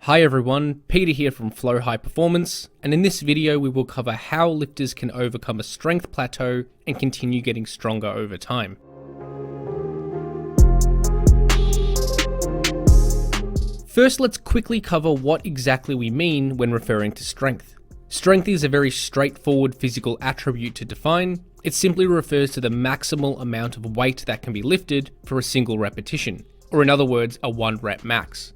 Hi everyone, Peter here from Flow High Performance, and in this video we will cover how lifters can overcome a strength plateau and continue getting stronger over time. First, let's quickly cover what exactly we mean when referring to strength. Strength is a very straightforward physical attribute to define. It simply refers to the maximal amount of weight that can be lifted for a single repetition, or in other words, a 1 rep max.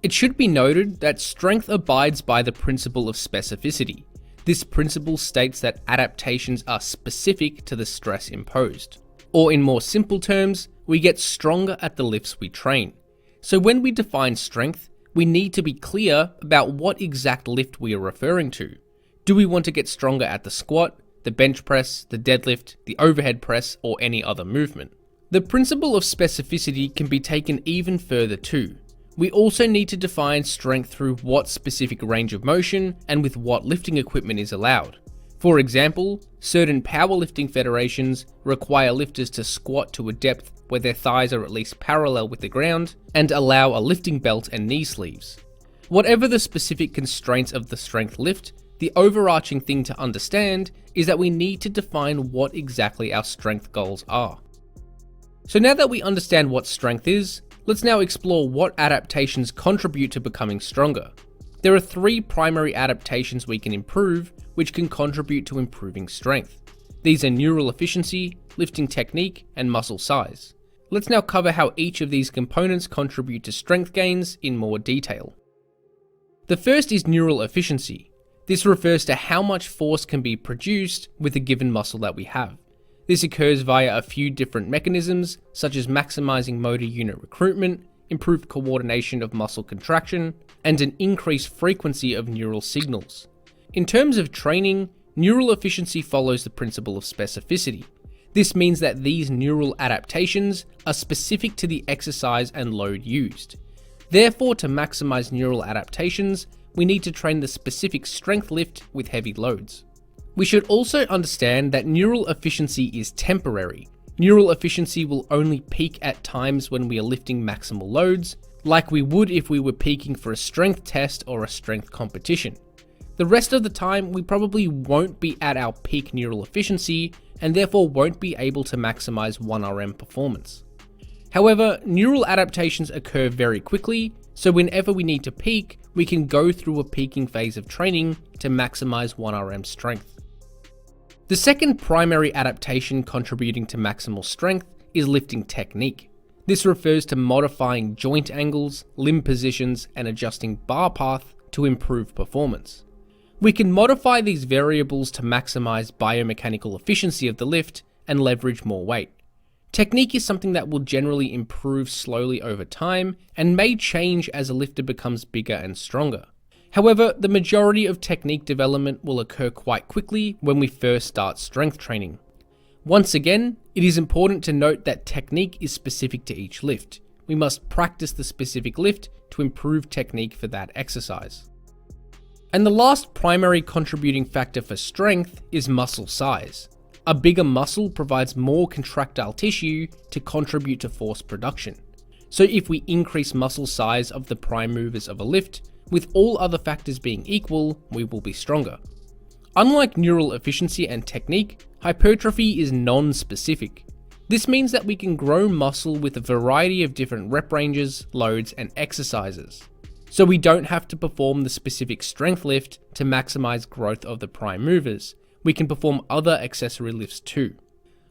It should be noted that strength abides by the principle of specificity. This principle states that adaptations are specific to the stress imposed. Or in more simple terms, we get stronger at the lifts we train. So when we define strength, we need to be clear about what exact lift we are referring to. Do we want to get stronger at the squat, the bench press, the deadlift, the overhead press, or any other movement? The principle of specificity can be taken even further too. We also need to define strength through what specific range of motion and with what lifting equipment is allowed. For example, certain powerlifting federations require lifters to squat to a depth where their thighs are at least parallel with the ground and allow a lifting belt and knee sleeves. Whatever the specific constraints of the strength lift, the overarching thing to understand is that we need to define what exactly our strength goals are. So now that we understand what strength is, let's now explore what adaptations contribute to becoming stronger. There are 3 primary adaptations we can improve, which can contribute to improving strength. These are neural efficiency, lifting technique, and muscle size. Let's now cover how each of these components contribute to strength gains in more detail. The first is neural efficiency. This refers to how much force can be produced with a given muscle that we have. This occurs via a few different mechanisms, such as maximizing motor unit recruitment, improved coordination of muscle contraction, and an increased frequency of neural signals. In terms of training, neural efficiency follows the principle of specificity. This means that these neural adaptations are specific to the exercise and load used. Therefore, to maximize neural adaptations, we need to train the specific strength lift with heavy loads. We should also understand that neural efficiency is temporary. Neural efficiency will only peak at times when we are lifting maximal loads, like we would if we were peaking for a strength test or a strength competition. The rest of the time, we probably won't be at our peak neural efficiency and therefore won't be able to maximize 1RM performance. However, neural adaptations occur very quickly, so whenever we need to peak, we can go through a peaking phase of training to maximize 1RM strength. The second primary adaptation contributing to maximal strength is lifting technique. This refers to modifying joint angles, limb positions, and adjusting bar path to improve performance. We can modify these variables to maximize biomechanical efficiency of the lift and leverage more weight. Technique is something that will generally improve slowly over time and may change as a lifter becomes bigger and stronger. However, the majority of technique development will occur quite quickly when we first start strength training. Once again, it is important to note that technique is specific to each lift. We must practice the specific lift to improve technique for that exercise. And the last primary contributing factor for strength is muscle size. A bigger muscle provides more contractile tissue to contribute to force production. So if we increase muscle size of the prime movers of a lift, with all other factors being equal, we will be stronger. Unlike neural efficiency and technique, hypertrophy is non-specific. This means that we can grow muscle with a variety of different rep ranges, loads, and exercises. So we don't have to perform the specific strength lift to maximize growth of the prime movers. We can perform other accessory lifts too.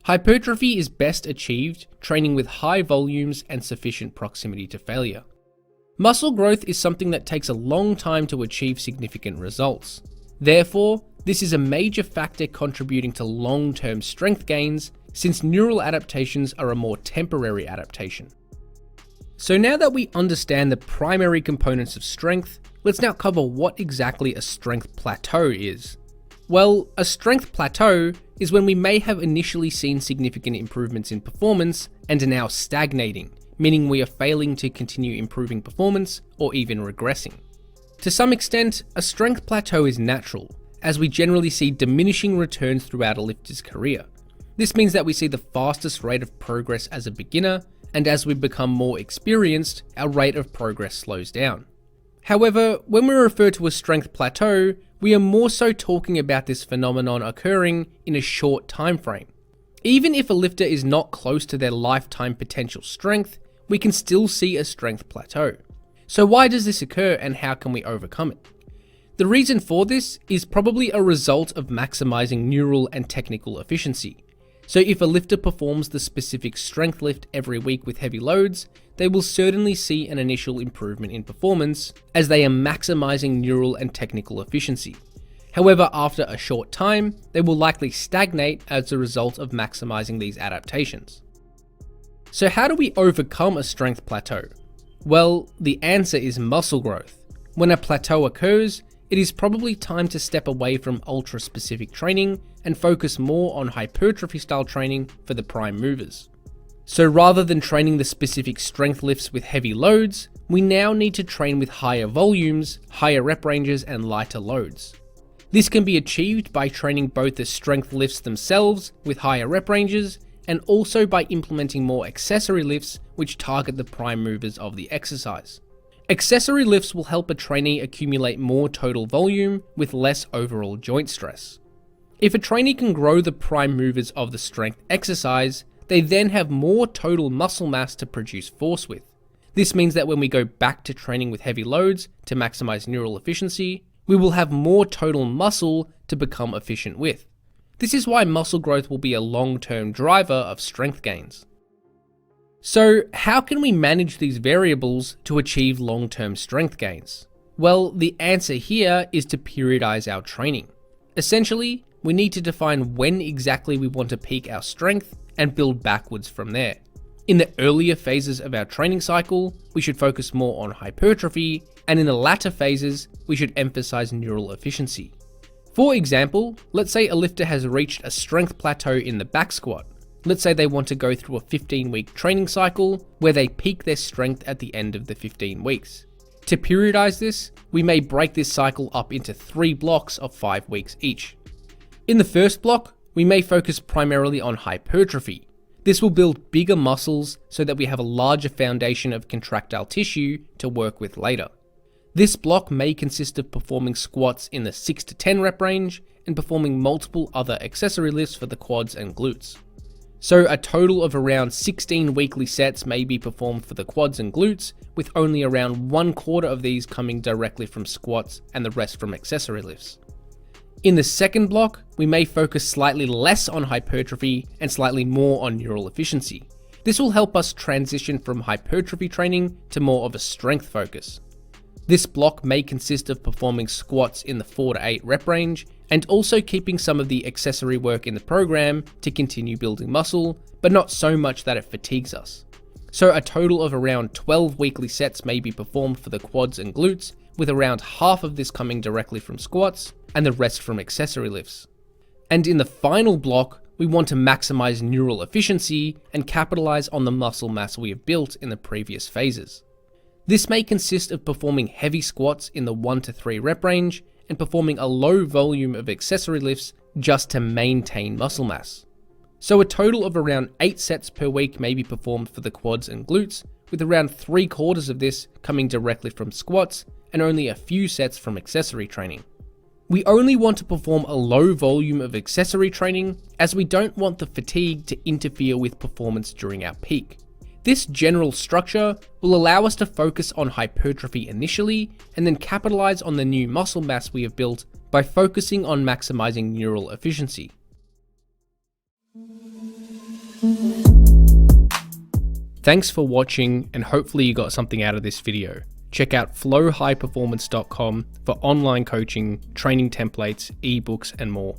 Hypertrophy is best achieved training with high volumes and sufficient proximity to failure. Muscle growth is something that takes a long time to achieve significant results. Therefore, this is a major factor contributing to long-term strength gains, since neural adaptations are a more temporary adaptation. So now that we understand the primary components of strength, let's now cover what exactly a strength plateau is. Well, a strength plateau is when we may have initially seen significant improvements in performance and are now stagnating, meaning we are failing to continue improving performance or even regressing. To some extent, a strength plateau is natural, as we generally see diminishing returns throughout a lifter's career. This means that we see the fastest rate of progress as a beginner, and as we become more experienced, our rate of progress slows down. However, when we refer to a strength plateau, we are more so talking about this phenomenon occurring in a short time frame. Even if a lifter is not close to their lifetime potential strength, we can still see a strength plateau. So why does this occur and how can we overcome it? The reason for this is probably a result of maximizing neural and technical efficiency. So if a lifter performs the specific strength lift every week with heavy loads, they will certainly see an initial improvement in performance as they are maximizing neural and technical efficiency. However, after a short time, they will likely stagnate as a result of maximizing these adaptations. So how do we overcome a strength plateau? Well, the answer is muscle growth. When a plateau occurs, it is probably time to step away from ultra-specific training and focus more on hypertrophy style training for the prime movers. So rather than training the specific strength lifts with heavy loads, we now need to train with higher volumes, higher rep ranges, and lighter loads. This can be achieved by training both the strength lifts themselves with higher rep ranges and also by implementing more accessory lifts which target the prime movers of the exercise. Accessory lifts will help a trainee accumulate more total volume with less overall joint stress. If a trainee can grow the prime movers of the strength exercise, they then have more total muscle mass to produce force with. This means that when we go back to training with heavy loads to maximize neural efficiency, we will have more total muscle to become efficient with. This is why muscle growth will be a long-term driver of strength gains. So how can we manage these variables to achieve long-term strength gains? Well, the answer here is to periodize our training. Essentially, we need to define when exactly we want to peak our strength and build backwards from there. In the earlier phases of our training cycle, we should focus more on hypertrophy, and in the latter phases, we should emphasize neural efficiency. For example, let's say a lifter has reached a strength plateau in the back squat. Let's say they want to go through a 15-week training cycle where they peak their strength at the end of the 15 weeks. To periodize this, we may break this cycle up into 3 blocks of 5 weeks each. In the first block, we may focus primarily on hypertrophy. This will build bigger muscles so that we have a larger foundation of contractile tissue to work with later. This block may consist of performing squats in the 6 to 10 rep range and performing multiple other accessory lifts for the quads and glutes. So a total of around 16 weekly sets may be performed for the quads and glutes, with only around 1/4 of these coming directly from squats and the rest from accessory lifts. In the second block, we may focus slightly less on hypertrophy and slightly more on neural efficiency. This will help us transition from hypertrophy training to more of a strength focus. This block may consist of performing squats in the 4 to 8 rep range and also keeping some of the accessory work in the program to continue building muscle, but not so much that it fatigues us. So a total of around 12 weekly sets may be performed for the quads and glutes, with around half of this coming directly from squats and the rest from accessory lifts. And in the final block, we want to maximize neural efficiency and capitalize on the muscle mass we have built in the previous phases. This may consist of performing heavy squats in the 1 to 3 rep range and performing a low volume of accessory lifts just to maintain muscle mass. So a total of around 8 sets per week may be performed for the quads and glutes, with around 3/4 of this coming directly from squats and only a few sets from accessory training. We only want to perform a low volume of accessory training as we don't want the fatigue to interfere with performance during our peak. This general structure will allow us to focus on hypertrophy initially and then capitalize on the new muscle mass we have built by focusing on maximizing neural efficiency. Thanks for watching, and hopefully you got something out of this video. Check out flowhighperformance.com for online coaching, training templates, ebooks, and more.